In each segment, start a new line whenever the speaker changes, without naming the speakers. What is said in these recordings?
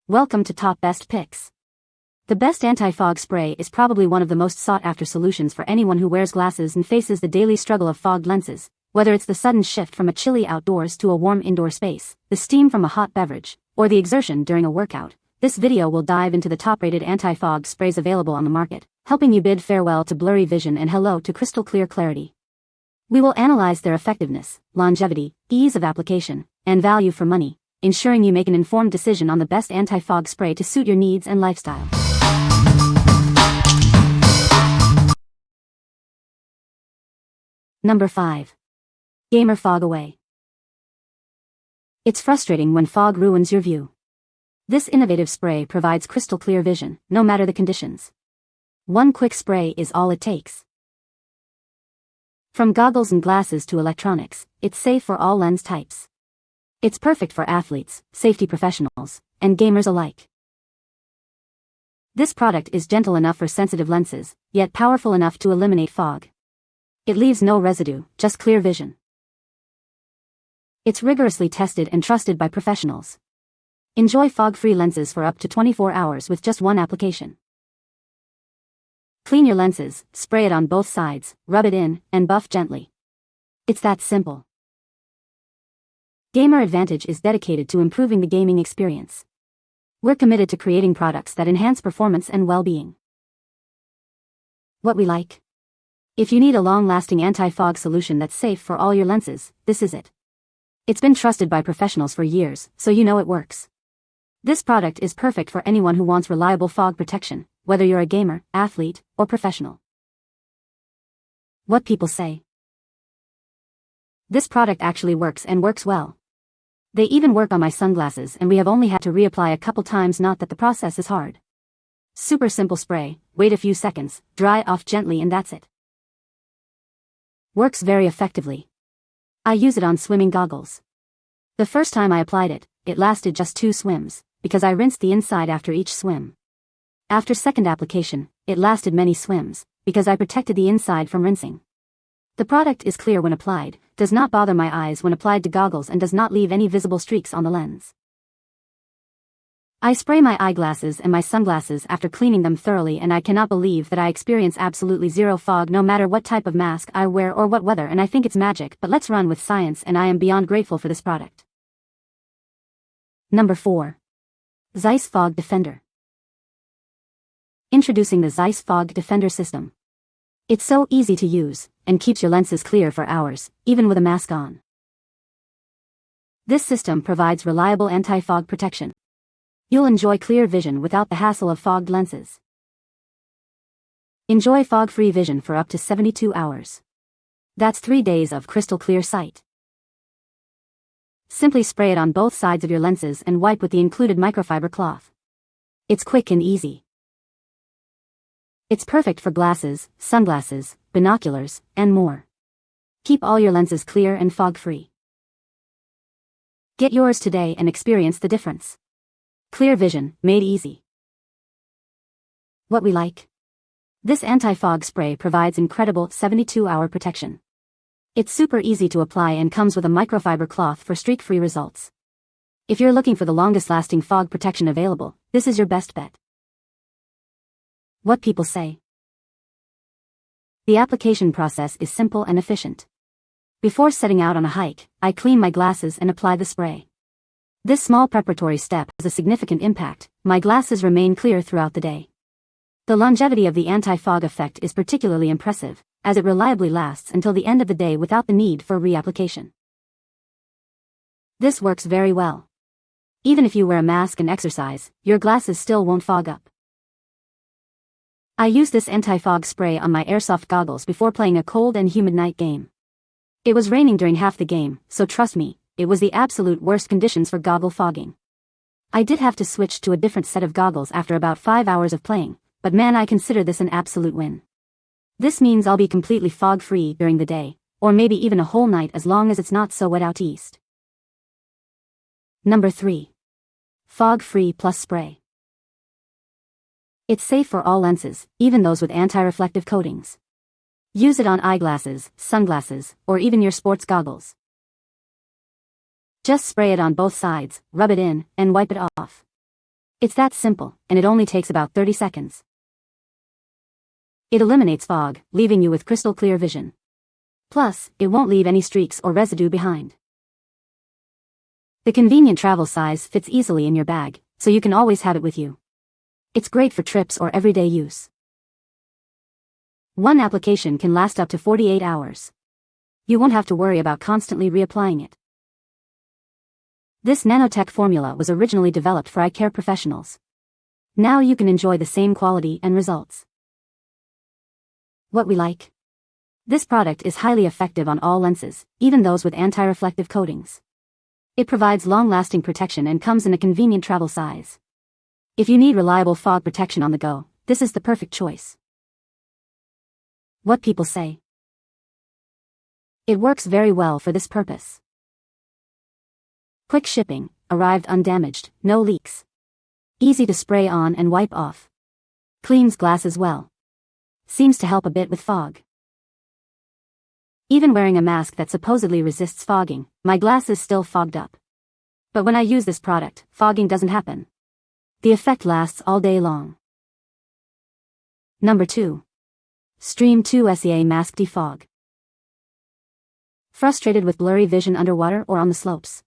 Welcome to Top Best Picks. The best anti-fog spray is probably one of the most sought-after solutions for anyone who wears glasses and faces the daily struggle of fogged lenses, whether it's the sudden shift from a chilly outdoors to a warm indoor space, the steam from a hot beverage, or the exertion during a workout. This video will dive into the top-rated anti-fog sprays available on the market, helping you bid farewell to blurry vision and hello to crystal clear clarity. We will analyze their effectiveness, longevity, ease of application, and value for money, ensuring you make an informed decision on the best anti-fog spray to suit your needs and lifestyle. Number 5. Gamer FogAway. It's frustrating when fog ruins your view. This innovative spray provides crystal clear vision, no matter the conditions. One quick spray is all it takes. From goggles and glasses to electronics, it's safe for all lens types. It's perfect for athletes, safety professionals, and gamers alike. This product is gentle enough for sensitive lenses, yet powerful enough to eliminate fog. It leaves no residue, just clear vision. It's rigorously tested and trusted by professionals. Enjoy fog-free lenses for up to 24 hours with just one application. Clean your lenses, spray it on both sides, rub it in, and buff gently. It's that simple. Gamer Advantage is dedicated to improving the gaming experience. We're committed to creating products that enhance performance and well-being. What we like? If you need a long-lasting anti-fog solution that's safe for all your lenses, this is it. It's been trusted by professionals for years, so you know it works. This product is perfect for anyone who wants reliable fog protection, whether you're a gamer, athlete, or professional. What people say. This product actually works and works well. They even work on my sunglasses and we have only had to reapply a couple times, not that the process is hard. Super simple spray, wait a few seconds, dry off gently and that's it. Works very effectively. I use it on swimming goggles. The first time I applied it, it lasted just 2 swims, because I rinsed the inside after each swim. After second application, it lasted many swims, because I protected the inside from rinsing. The product is clear when applied, does not bother my eyes when applied to goggles and does not leave any visible streaks on the lens. I spray my eyeglasses and my sunglasses after cleaning them thoroughly and I cannot believe that I experience absolutely zero fog no matter what type of mask I wear or what weather, and I think it's magic, but let's run with science and I am beyond grateful for this product. Number 4. ZEISS Fog Defender. Introducing the ZEISS Fog Defender system. It's so easy to use, and keeps your lenses clear for hours, even with a mask on. This system provides reliable anti-fog protection. You'll enjoy clear vision without the hassle of fogged lenses. Enjoy fog-free vision for up to 72 hours. That's 3 days of crystal clear sight. Simply spray it on both sides of your lenses and wipe with the included microfiber cloth. It's quick and easy. It's perfect for glasses, sunglasses, binoculars, and more. Keep all your lenses clear and fog-free. Get yours today and experience the difference. Clear vision, made easy. What we like? This anti-fog spray provides incredible 72-hour protection. It's super easy to apply and comes with a microfiber cloth for streak-free results. If you're looking for the longest-lasting fog protection available, this is your best bet. What people say. The application process is simple and efficient. Before setting out on a hike, I clean my glasses and apply the spray. This small preparatory step has a significant impact. My glasses remain clear throughout the day. The longevity of the anti-fog effect is particularly impressive, as it reliably lasts until the end of the day without the need for reapplication. This works very well. Even if you wear a mask and exercise, your glasses still won't fog up. I use this anti-fog spray on my airsoft goggles before playing a cold and humid night game. It was raining during half the game, so trust me, it was the absolute worst conditions for goggle fogging. I did have to switch to a different set of goggles after about 5 hours of playing, but man, I consider this an absolute win. This means I'll be completely fog-free during the day, or maybe even a whole night as long as it's not so wet out east. Number 3. Fog-Free Plus Spray. It's safe for all lenses, even those with anti-reflective coatings. Use it on eyeglasses, sunglasses, or even your sports goggles. Just spray it on both sides, rub it in, and wipe it off. It's that simple, and it only takes about 30 seconds. It eliminates fog, leaving you with crystal clear vision. Plus, it won't leave any streaks or residue behind. The convenient travel size fits easily in your bag, so you can always have it with you. It's great for trips or everyday use. One application can last up to 48 hours. You won't have to worry about constantly reapplying it. This nanotech formula was originally developed for eye care professionals. Now you can enjoy the same quality and results. What we like. This product is highly effective on all lenses, even those with anti-reflective coatings. It provides long-lasting protection and comes in a convenient travel size. If you need reliable fog protection on the go, this is the perfect choice. What people say. It works very well for this purpose. Quick shipping, arrived undamaged, no leaks. Easy to spray on and wipe off. Cleans glasses well. Seems to help a bit with fog. Even wearing a mask that supposedly resists fogging, my glasses still fogged up. But when I use this product, fogging doesn't happen. The effect lasts all day long. Number 2. Stream 2 SEA Mask Defog. Frustrated with blurry vision underwater or on the slopes?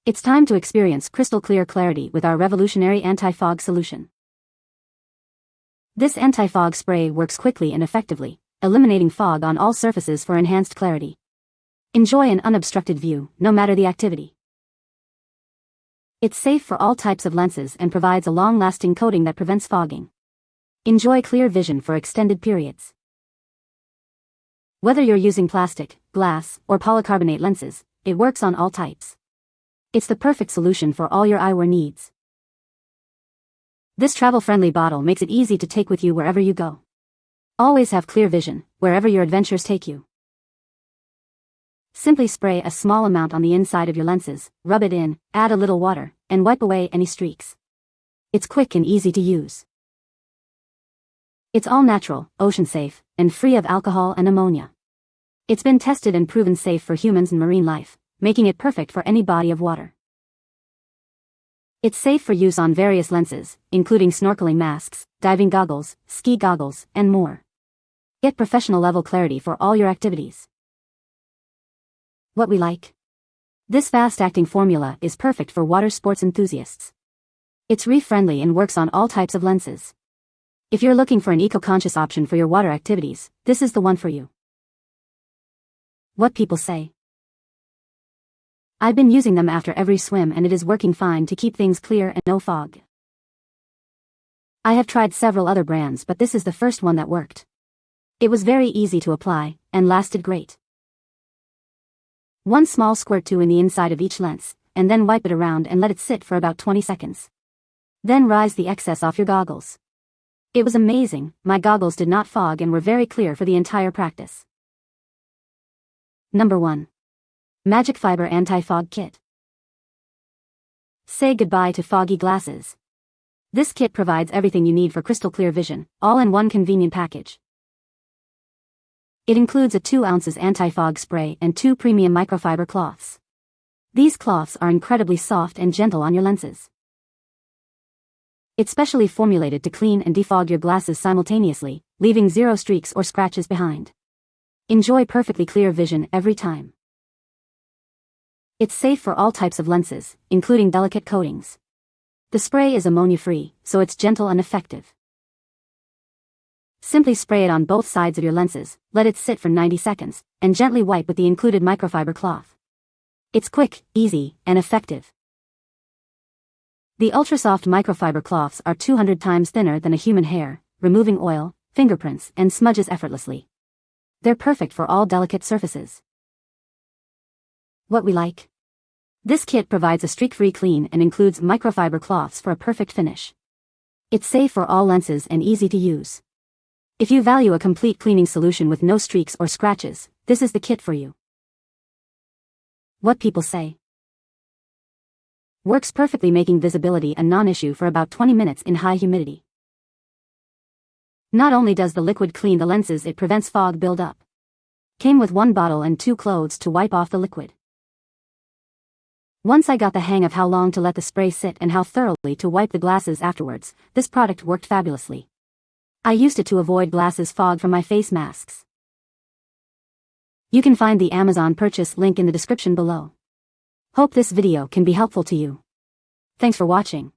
It's time to experience crystal clear clarity with our revolutionary anti-fog solution. This anti-fog spray works quickly and effectively, eliminating fog on all surfaces for enhanced clarity. Enjoy an unobstructed view, no matter the activity. It's safe for all types of lenses and provides a long-lasting coating that prevents fogging. Enjoy clear vision for extended periods. Whether you're using plastic, glass, or polycarbonate lenses, it works on all types. It's the perfect solution for all your eyewear needs. This travel-friendly bottle makes it easy to take with you wherever you go. Always have clear vision, wherever your adventures take you. Simply spray a small amount on the inside of your lenses, rub it in, add a little water, and wipe away any streaks. It's quick and easy to use. It's all natural, ocean-safe, and free of alcohol and ammonia. It's been tested and proven safe for humans and marine life, making it perfect for any body of water. It's safe for use on various lenses, including snorkeling masks, diving goggles, ski goggles, and more. Get professional level clarity for all your activities. What we like. This fast-acting formula is perfect for water sports enthusiasts. It's reef-friendly and works on all types of lenses. If you're looking for an eco-conscious option for your water activities, this is the one for you. What people say. I've been using them after every swim and it is working fine to keep things clear and no fog. I have tried several other brands but this is the first one that worked. It was very easy to apply, and lasted great. One small squirt in the inside of each lens, and then wipe it around and let it sit for about 20 seconds. Then rise the excess off your goggles. It was amazing, my goggles did not fog and were very clear for the entire practice. Number 1. MagicFiber Anti-Fog Kit. Say goodbye to foggy glasses. This kit provides everything you need for crystal clear vision, all in one convenient package. It includes a 2 ounces anti-fog spray and 2 premium microfiber cloths. These cloths are incredibly soft and gentle on your lenses. It's specially formulated to clean and defog your glasses simultaneously, leaving 0 streaks or scratches behind. Enjoy perfectly clear vision every time. It's safe for all types of lenses, including delicate coatings. The spray is ammonia-free, so it's gentle and effective. Simply spray it on both sides of your lenses, let it sit for 90 seconds, and gently wipe with the included microfiber cloth. It's quick, easy, and effective. The ultra-soft microfiber cloths are 200 times thinner than a human hair, removing oil, fingerprints, and smudges effortlessly. They're perfect for all delicate surfaces. What we like. This kit provides a streak-free clean and includes microfiber cloths for a perfect finish. It's safe for all lenses and easy to use. If you value a complete cleaning solution with no streaks or scratches, this is the kit for you. What people say. Works perfectly, making visibility a non-issue for about 20 minutes in high humidity. Not only does the liquid clean the lenses, it prevents fog buildup. Came with 1 bottle and 2 clothes to wipe off the liquid. Once I got the hang of how long to let the spray sit and how thoroughly to wipe the glasses afterwards, this product worked fabulously. I used it to avoid glasses fog from my face masks. You can find the Amazon purchase link in the description below. Hope this video can be helpful to you. Thanks for watching.